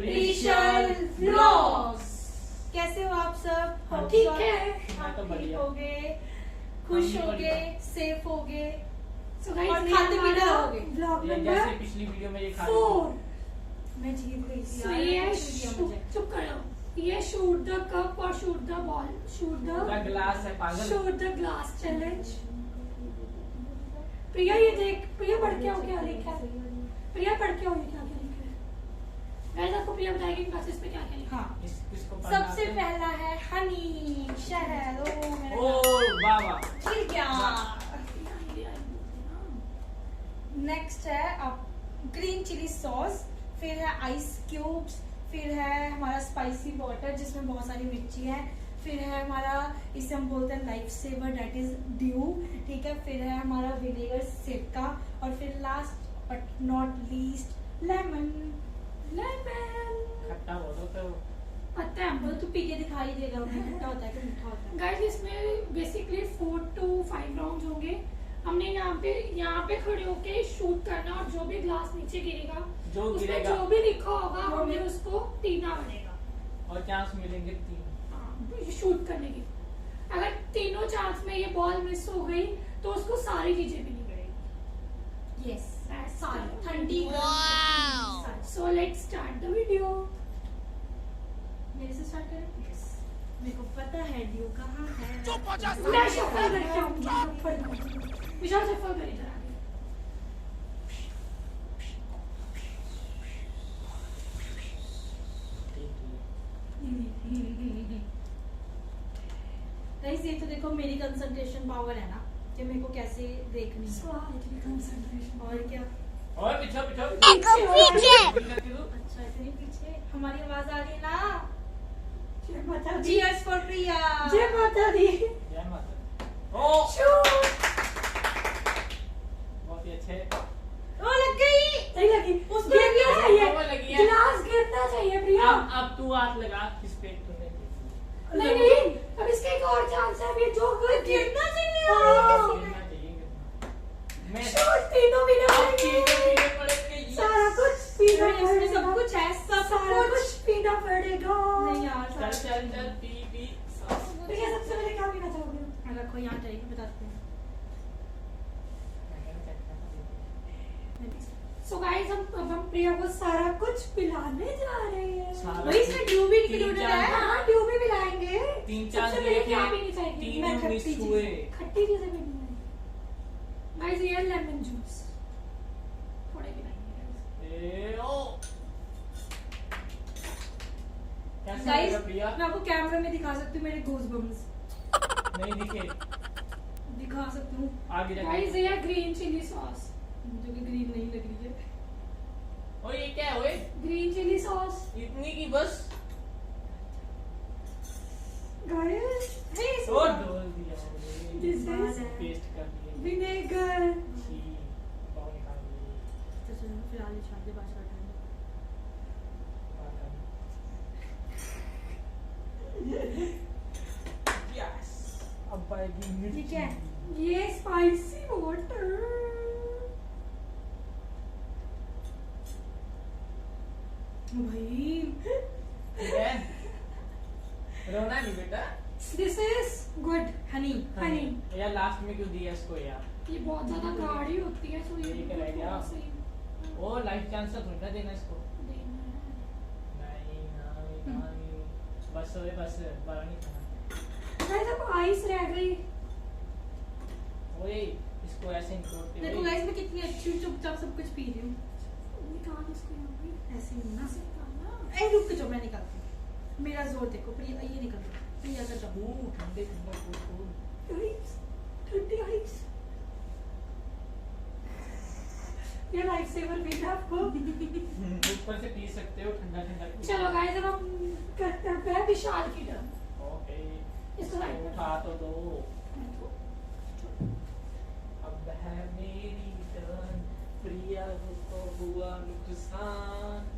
प्रीशल vlogs. कैसे हो आप सब? ठीक है। आप ठीक हो गए, खुश हो गए, सेफ हो गए और खाते खाते पीते रहोगे। ब्लॉग जैसे नंबर पिछली वीडियो में ये खा 4। मैं जीत गई थी So यार, ये कुछ दिया मुझे। चुप करो। ये शूट द कप और शूट द बॉल, शूट का ग्लास है पागल। The glass challenge. प्रिया ये देख, प्रिया पढ़ के आओ क्या लिखा है? प्रिया पढ़ के आओ ये क्या क्या लिखा है? गाइस आपको प्रिया बताएगी क्लासेस में क्या क्या लिखा है। हाँ, इसको पढ़ना सबसे आता है? पहला है हनी शहद। ओ मेरा ओ वाह वाह। ठीक है। वाह। नेक्स्ट है अब ग्रीन चिली सॉस, फिर है आइस क्यूब्स, फिर है हमारा स्पाइसी वाटर जिसमें बहुत सारी मिर्ची है, फिर है हमारा इसे हम बोलते हैं life saver that is due, ठीक है। फिर है हमारा विनेगर सिरका और फिर last but not least lemon. Lemon खट्टा बोलो तो पता है वो तो पी के दिखाई देगा उन्हें खट्टा होता है कि मीठा होता है। गाइस इसमें बेसिकली 4 to 5 राउंड्स होंगे। हमने यहाँ पे खड़े होके शूट करना और जो भी ग्लास नीचे गिरेगा जो उसमें गिरेगा जो भी लिखा होगा वो हमें भी- उसको तीना बनेगा। और चांस मिलेंगे 3। शूट करने की। अगर तीनों चांस में ये बॉल मिस हो गई तो उसको सारी चीजें भी नहीं मिलेगी। यस That's सारी the- ठंडी सारी। So let's start the video. मेरे से स्टार्ट करें? यस मेरे को पता है ड्यू कहाँ है। मैं शफल करके आऊंगी। विशाल शफल कर इधर आगे। गाइस ये तो देखो मेरी कंसंट्रेशन पावर है ना कि मेरे को कैसे देखनी है। Slightly concentration. और क्या? और पीछे पीछे अच्छा इतनी पीछे हमारी आवाज आ रही है ना। जय माता दी। चीयर्स फॉर प्रिया। जय माता दी। जय माता। ओ शूट। बहुत ही अच्छे। ओ लग गई। नहीं लगी। उसको गिरना लगी है। वो लगी है। गिलास गिरना चाहिए प्रिया। अब तू हाथ लगा किस पे तूने नहीं अब इसका एक और चांस है। अब ये जो कोई गिरना चाहिए। हाँ। गिरना चाहिए गिरना। मैं शूट तीनों भी ना अब तीनों पीने पड़ेंगे। सारा कुछ पीना इसमें सब पड़ेगा। कुछ है, सब सारा कुछ। कुछ पीना पड़ेगा। नहीं यार चल सारा चल चल पी पी। प्रिया सबसे पहले क्या पीना चाहोगे? रखो यहाँ जाएगी बताते हैं। सो गाइस हम प्रिया को सारा कुछ पिलाने जा रहे हैं। सारा वही इसमें ड्यू भी इंक्लूडेड तीन है। चार- हाँ ड्यू भी पिलाएंगे। 3-4 सबसे पहले लेके क्या पीनी चाहिए? 3 मैं मिस खट्टी हुए। चीजें- खट्टी चीजें पीनी है। गाइस ये लेमन जूस थोड़े पिलाएंगे। ए ओ कैसा गाइस लगा प्रिया? मैं आपको कैमरा में दिखा सकती हूँ मेरे गूज बम्स नहीं दिखे दिखा सकती हूँ आगे जा। गाइस ये ग्रीन चिली सॉस। जो कि ग्रीन नहीं लग रही है। ओ ये क्या है ओए? ग्रीन चिली सॉस इतनी की बस। गाइस ओ डोल दिया This is पेस्ट कर दिया। विनेगर। छी, पाव निकाल दिए। तो चलो फिलहाल ये शादी बात कर रहे यस अब आएगी हैं। मिर्ची। ठीक है ये स्पाइसी वाटर। भाई ठीक है रोना नहीं बेटा। This is good Honey Honey. यार लास्ट में क्यों दिया इसको यार? ये बहुत ज्यादा गाढ़ी होती है तो ये ठीक है, रह गया। थोड़ा सा ही ओ लाइफ चांस थोड़ी ना देना इसको। देना है। नहीं बस ओए बस बारा नहीं खाना। गाइस अब आइस रह गई। ओए इसको ऐसे निकोड़ते देखो गाइस मैं कितनी अच्छी चुपचाप सब कुछ पी रही हूँ। निकाल इसको यहाँ पे। ऐसे ही ना। ऐसे निकालना। ए रुक जाओ मैं निकालती हूँ। मेरा जोर देखो प्रिया ये निकल रहा है। प्रिया का जब ठंडे ठंडा कूल गाइस ठंडी आइस। ये लाइफ सेवर भी है आपको। ऊपर से पी सकते हो ठंडा ठंडा। चलो गाइस अब हम करते हैं विशाल की टर्न। ओके इसको लाइट उठा तो दो। अब है मेरी टर्न। प्रिया को हुआ नुकसान।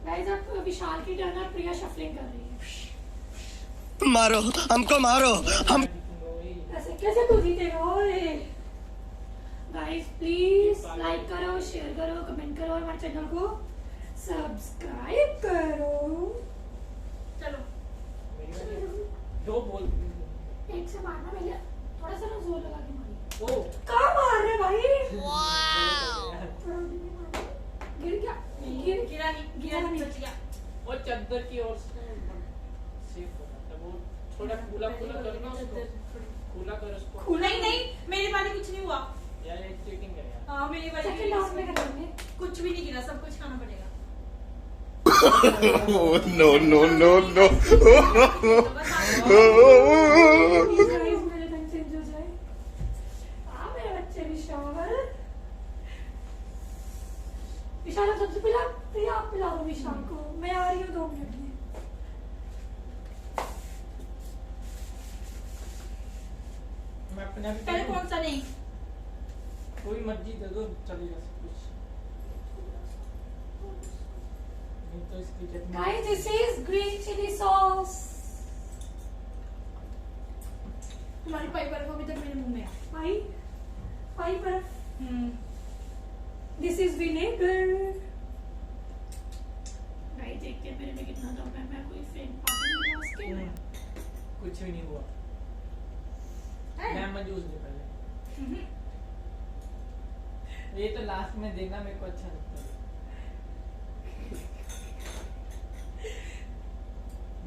गाइस अब विशाल की टर्न है। प्रिया शफलिंग कर रही है। मारो हमको मारो हम ऐसे कैसे तू जीतेगा? ओए गाइस प्लीज लाइक करो, शेयर करो, कमेंट करो और हमारे चैनल को सब्सक्राइब करो। चलो दो बोल एक से मारना, पहले थोड़ा सा ना जोर लगा के मारिए। ओ कहाँ मार रहे भाई? वाओ थोड़ा धीमे मारो। गिर गया, गिरा नहीं बच गया। और चादर की ओर से सेफ हो जाता है वो। थोड़ा खुला खुला करो ना उसको, खुला कर उसको। नहीं मेरे वाले कुछ नहीं हुआ यार ये चीटिंग कर यार। हाँ मेरे वाले सेकंड राउंड में करेंगे। कुछ भी नहीं गिरा, सब कुछ खाना पड़ेगा। No, no, no, no. Please guys, मेरा ढंग चेंज हो जाए। मेरे बच्चे विशाल। विशाल आप सबसे पहले आप पिला दो विशाल को। मैं आ रही हूँ 2 मिनट में। मैं अपना भी पहले कौन सा नहीं कोई मर्जी दे दो चलेगा सब कुछ। नहीं तो इसकी चटनी Guys, this is green chili sauce. तुम्हारी पाई बर्फ अभी तक मेरे मुंह में है। पाई बर्फ। This is vinegar. Guys, देखते हैं मेरे में कितना दम है। मैं कोई फेंक पाती नहीं उसके में। कुछ भी नहीं हुआ। मैं मजूस नहीं पहले। ये तो लास्ट में देना मेरे को अच्छा लगता है।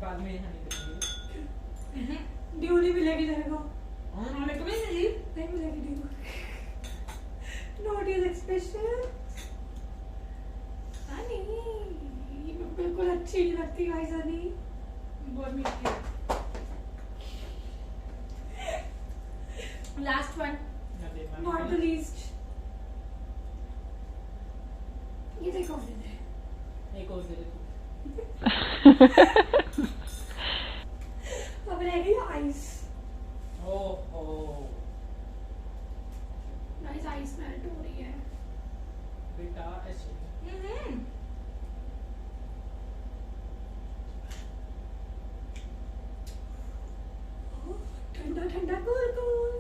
बाद में यहाँ नहीं देंगे। ड्यू नहीं मिलेगी तेरे को। मेरे को भी नहीं मिली। नहीं मिलेगी due. Not is special. Honey, ये बिल्कुल अच्छी नहीं लगती गाइस हनी। बहुत मीठी है। Last one. ना देना Not the least. ये देखो दे दे। एक और दे दे तू। अब रह गई आइस। ओहो गाइस आइस मेल्ट हो रही है। बेटा ऐसे ठंडा ठंडा कूल कूल।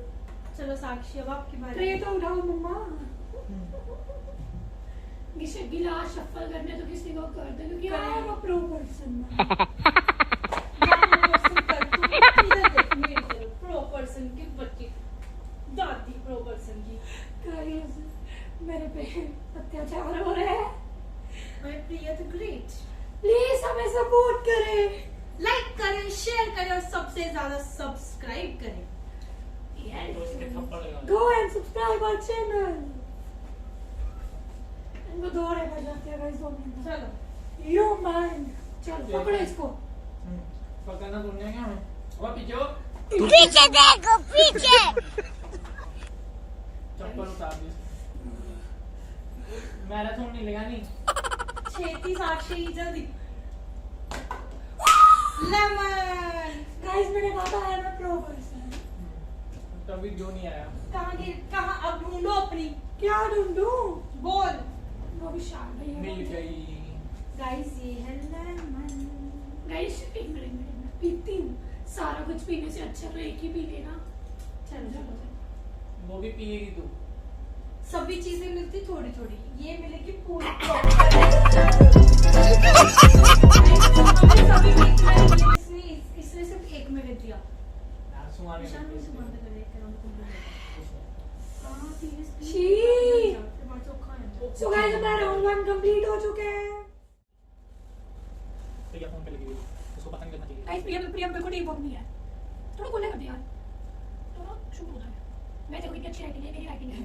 चलो साक्षी अब आपकी बारी। ट्रे तो उठाओ मम्मा। गिलास शफल करने तो किसी को कर दे क्योंकि I am a pro person. Pro person की बच्ची, दादी प्रो पर्सन की। गाइस मेरे पे अत्याचार हो रहे हैं। मैं प्रिया तो ग्रेट। प्लीज हमें सपोर्ट करें। लाइक करें, शेयर करें और सबसे ज्यादा सब्सक्राइब करें। तो इसके थप्पड़ लगा Go and subscribe our channel. इनको 2 रे बज जाते हैं गाइस 2 मिनट। चलो You mind. चलो पकड़ो इसको। पकड़ना तुमने क्या है? वो पीछे हो। पीछे देखो, पीछे. चप्पल उतार दे। मैराथन नहीं लगानी। छेती साक्षी जल्दी। लेमन। गाइस मैंने कहा था I am a pro person. तभी जो नहीं आया। कहाँ अब ढूंढो अपनी। क्या ढूंढूं? बोल। वो भी शाम है। मिल गई। गाइस ये है लेमन। गाइस एक मिनट पीती हूँ। सारा कुछ पीने से अच्छा तो एक ही पी लेना। चलो वो भी पिएगी तू। सभी चीजें मिलती थोड़ी थोड़ी, ये मिलेगी पूरी। इसने सिर्फ एक में लिख दिया। सुहाने निशान में से बंद कर देते हैं उनको। छी। सो गाइस हमारा राउंड 1 कंप्लीट हो चुके हैं। प्रिया फोन पे लगी हुई है। उसको पता नहीं करना चाहिए। गाइस प्रिया बिल्कुल ठीक नहीं है। थोड़ा कोले कर दे यार। थोड़ा शूट होता है। मैं देखो कितनी अच्छी राइटिंग है, मेरी राइटिंग है।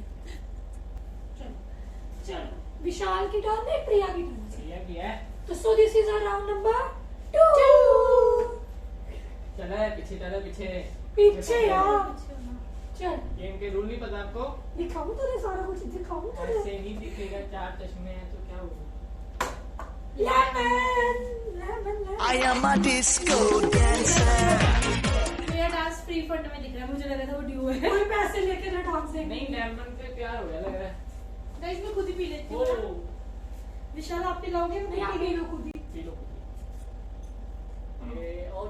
चलो विशाल की टर्न है, प्रिया की टर्न है। प्रिया की है। तो so this is our round number 2। चला पीछे, चला पीछे। पीछे यार। चल गेम के रूल नहीं पता आपको? दिखाऊं तुझे सारा कुछ, दिखाऊं तुझे। ऐसे नहीं दिखेगा। 4 चश्मे हैं तो क्या होगा? Lemon. I am a disco dancer. मेरा डांस फ्री फंड में दिख रहा है, मुझे लगा था वो ड्यू है। कोई पैसे लेके ना डांस से नहीं लेमन पे प्यार हो गया लग रहा है। गाइस मैं खुद ही पी लेती ओ हूँ ना। विशाल आप पिलाओगे? नहीं आप पी लो खुद ही। P low. ये और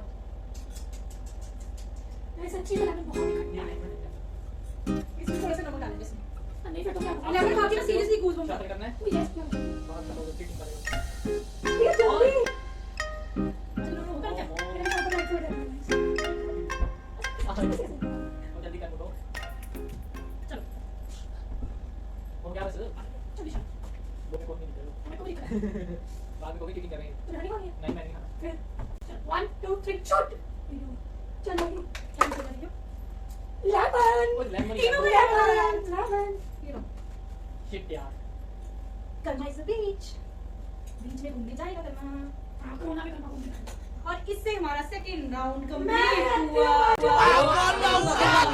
मैं सच्ची में लेमन बहुत ही खट्टा है। इसमें थोड़ा सा नमक डाल दे इसमें। नहीं फिर तो क्या लेमन खा के ना सीरियसली गूज़बम्स शफल करना है यस बहुत करोगे चीटिंग करेगा ये जल्दी चलो ऊपर क्या मेरे साथ लाइट छोड़ दे और जल्दी कर दो चलो हो गया बस चल विशाल वो को नहीं करो मैं को नहीं कर बाद में कोई चीटिंग करेंगे नहीं खानी नहीं मैं नहीं खाना फिर 1 2 3 शॉट चल लगी क्या कर रही हो लेमन वो लेमन लेमन ये लो शिट यार कर्मा इज द बीच बीच में घूमने जाएगा कर्मा हां कोरोना भी करना होगा और इससे हमारा सेकंड राउंड मैं- कंप्लीट हुआ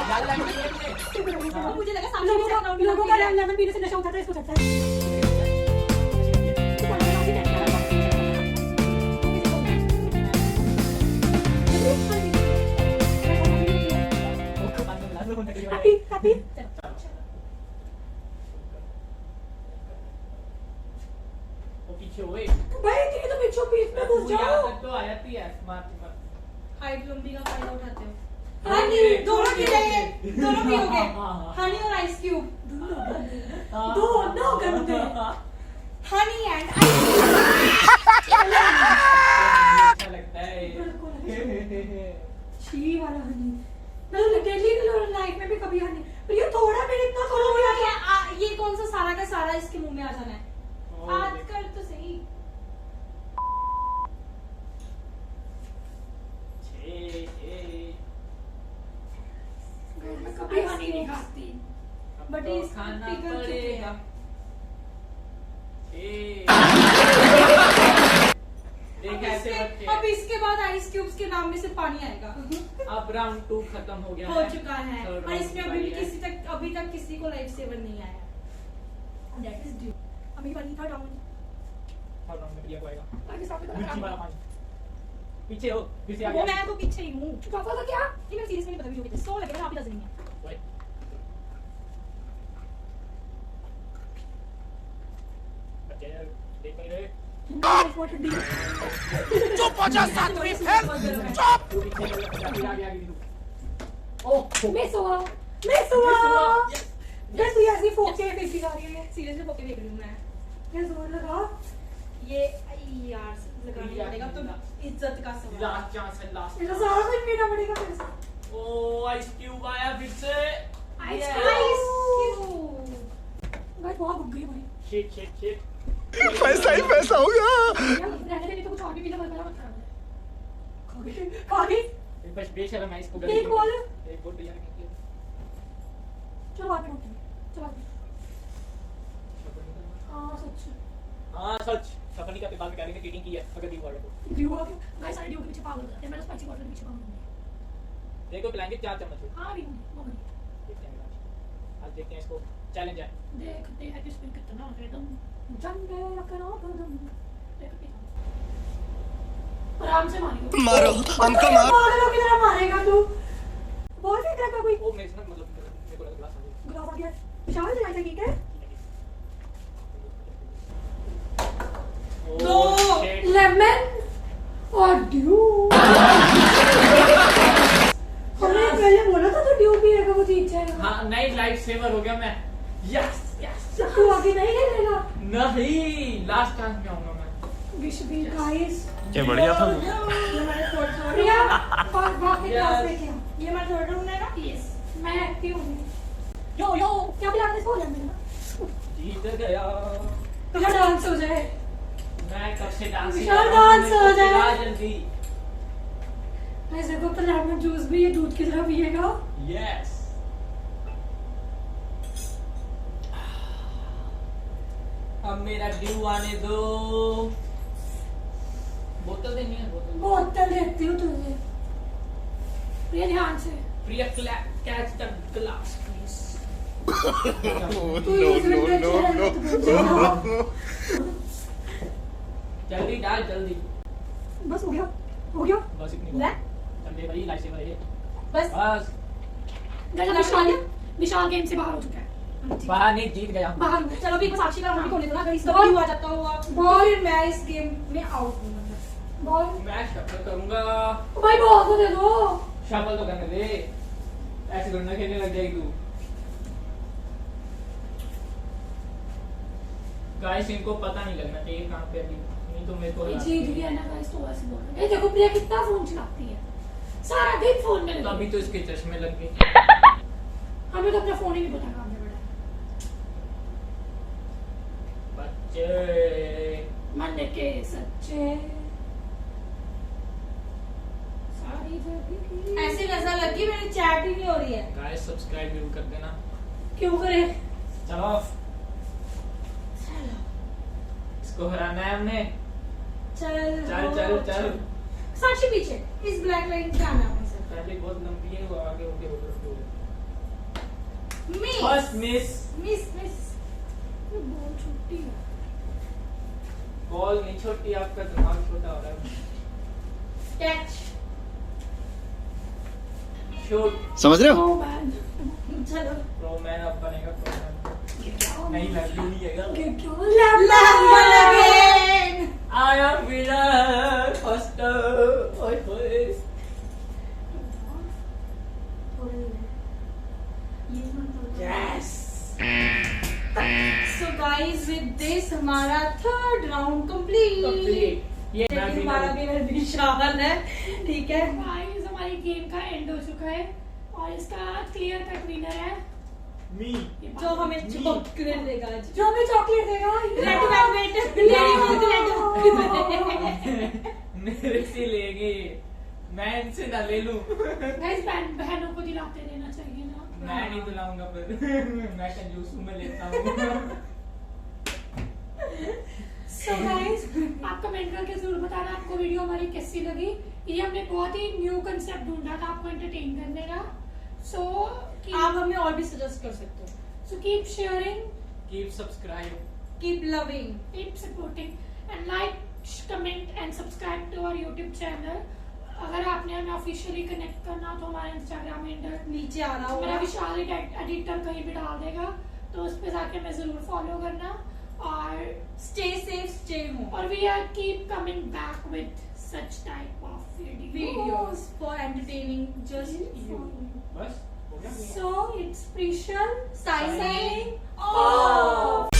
डाल लगे मुझे लगा सामने लोगों second का round लोगों का complete है। लेमन पीने से नशा उठता है इसको चढ़ता है हैप्पी हैप्पी वो पीछे हुए भाई तेरे तो पीछे बीच में घुस जाओ तो आ जाती है स्मार्ट हाइट लंबी का फायदा उठाते हो हाँ, हनी ये दोनों पी लेंगे दोनों पियोगे हाँ। हनी और आइस क्यूब दोनों गंदे हनी एंड आइस अच्छा लगता है छी वाला हनी मतलब डेली लाइफ में भी कभी हनी पर ये थोड़ा मेरे इतना थोड़ा हो गया ये कौन सा सारा का सारा इसके मुंह में आ जाना है आज कर तो सही मैं कभी हनी नहीं खाती But तो इसको खाना पिघल चुके पड़ेगा हैं। देख ऐसे बच्चे अब इसके बाद आइस क्यूब्स के नाम में से पानी आएगा अब राउंड 2 खत्म हो गया हो चुका है Third और इसमें round अभी तक किसी को लाइफ सेवर नहीं आया दैट इज ड्यू अभी वाली थर्ड राउंड थर्ड राउंड में प्रिया को आएगा आगे सामने मिर्ची वाला पानी पीछे हो फिर से वो आगे मैं तो पीछे ही हूँ पापा का क्या ये मैं सीरियसली नहीं पता वीडियो कितने 100 लगेगा आप ही दस नहीं है Wait. बच्चे देख नहीं रहे चुप हो जा सातवीं फेल तू पीछे आगे आगे आगे ओह मिस हुआ जैसे तू ऐसी फोक के देखी जा रही है सीरियसली पोके देख रही हूँ मैं ये जोर लगा ये यार लगाना पड़ेगा तो इज्जत का सवाल लास्ट चांस है लास्ट मेरा सारा कुछ पीना पड़ेगा फिर से ओ आइस क्यूब आया फिर से आइस Yes. क्यूब भाई बहुत भूख गई भाई शिट पैसा ही पैसा होगा रहने देने तो कुछ और भी पीना पड़ेगा मत खा गई बस बेशर्म है इसको एक बोल एक बोल प्रिया ने चलो बाद में उठते हैं चलो बाद में हाँ सच हाँ सच सफल का बाद में कह रहे थे चीटिंग की है अगर दी वर्ड को ड्यू हो गया गाइस आई ड्यू के पीछे पागल है मेरा स्पाइसी वाटर के पीछे पागल है देखो पिलाएंगे 4 चम्मच हाँ भी वो भी देखते हैं आज देखते हैं इसको चैलेंज है देखते हैं किस पे कितना एकदम जंगे रखना कदम देखते हैं आराम से मारियो मारो हमको मारो मारो किधर मारेगा तू बॉल फेंक रहा कोई वो मेरे से मतलब मेरे को लगा ग्लास आ गया गुलाब आ गया विशाल चला ठीक है दो। shit. लेमन और ड्यू हमने पहले बोला था तो ड्यू पिएगा वो जीत जाएगा हाँ नहीं लाइफ सेवर हो गया मैं यस यस तू आगे नहीं खेलेगा नहीं लास्ट चांस में आऊंगा मैं विश बी गाइस ये बढ़िया था ये हमारे थर्ड राउंड प्रिया और बाकी क्लास में क्या ये हमारा थर्ड राउंड है ना यस मैं एक्टिव हूँ यो क्या पिलाने इसको लेमन जीत गया तुझे डांस हो जाए मैं कब से डांस विशाल डांस हो जाए। जल्दी ऐसे को तो लेमन जूस भी ये दूध की तरह पिएगा यस अब मेरा ड्यू आने दो बोतल देनी है बोतल बोतल देती हूँ तुझे प्रिया ध्यान से प्रिया कैच द ग्लास प्लीज तू नो जल्दी डाल जल्दी बस हो गया बस इतनी ले। जल्दी भाई लाइफ सेवर है बस बस विशाल गेम से बाहर हो चुका है बाहर नहीं जीत गया बाहर हो चलो अभी एक साक्षी का राउंड होने दो ना अगर इसका बॉल। भी हुआ जाता हुआ बॉल। फिर मैं इस गेम में आउट हूँ मतलब बॉल मैं शफल करूंगा भाई बॉल तो दे दो शफल तो करने दे ऐसे थोड़ी ना खेलने लग जाएगी तू गाइस इनको पता नहीं लगना चाहिए कहाँ पे अभी, नहीं तो मेरे को ये लगा- जीत गया ना गाइस, तो ऐसे बोल रहे हैं। देखो प्रिया कितना फोन चलाती है, सारा दिन फोन में तो लगी। अभी तो इसके चश्मे लग गए। हमें तो अपना फोन ही नहीं पता कहाँ पे पड़ा है। बच्चे मन के सच्चे सारी जगह की ऐसी नजर लगी मेरी चैट ही नहीं हो रही है। गाइस सब्सक्राइब जरूर कर देना। क्यों करे? चलो इसको हराना है हमने। चल चल चल चल। साक्षी पीछे इस ब्लैक लाइन पे आना अपने साथ। पहले बहुत लंबी है, वो आगे होके उधर miss first miss. Miss miss ये बहुत छुट्टी है। बॉल नहीं छोटी, आपका दिमाग छोटा हो रहा है। कैच। शूट। समझ रहे हो? Oh man. चलो प्रो मैन अब बनेगा प्रो मैन। नहीं लग नहीं है। Get your Lambo again. I am winner first। ओए होए। Yes। So guys, with this हमारा थर्ड राउंड कंप्लीट। Complete। ये मैं भी हमारा विनर विशाल है, ठीक है। गाइस हमारी गेम का एंड हो चुका है और इसका क्लियर कट विनर है मी। ये बात- जो हमें चॉकलेट देगा आज। जो हमें चॉकलेट देगा। रेड वेलवेट मेरे से लेंगे, मैं इनसे ना ले लूं। गाइस बहनों को दिलाते रहना चाहिए ना। मैं नहीं दिलाऊंगा फिर। मैं कंजूस हूं, मैं लेता हूं। So guys, आप कमेंट करके जरूर बताना आपको वीडियो हमारी कैसी लगी। ये हमने बहुत ही न्यू कंसेप्ट ढूंढा था आपको एंटरटेन करने का। So आप हमें और भी सजेस्ट कर सकते हो। keep sharing, Keep subscribe। Keep loving। keep supporting and like, comment and subscribe to our YouTube channel। अगर आपने हमें ऑफिशियली कनेक्ट करना हो तो हमारा इंस्टाग्राम हैंडल नीचे आ रहा मेरा होगा। विशाल एडिटर कहीं भी डाल देगा, तो उस पे जाके हमें जरूर फॉलो करना। और Stay safe, stay home। और we are keep coming back with such type of Videos for entertaining just you। बस हो गया। So it's Prishal Signing signing off।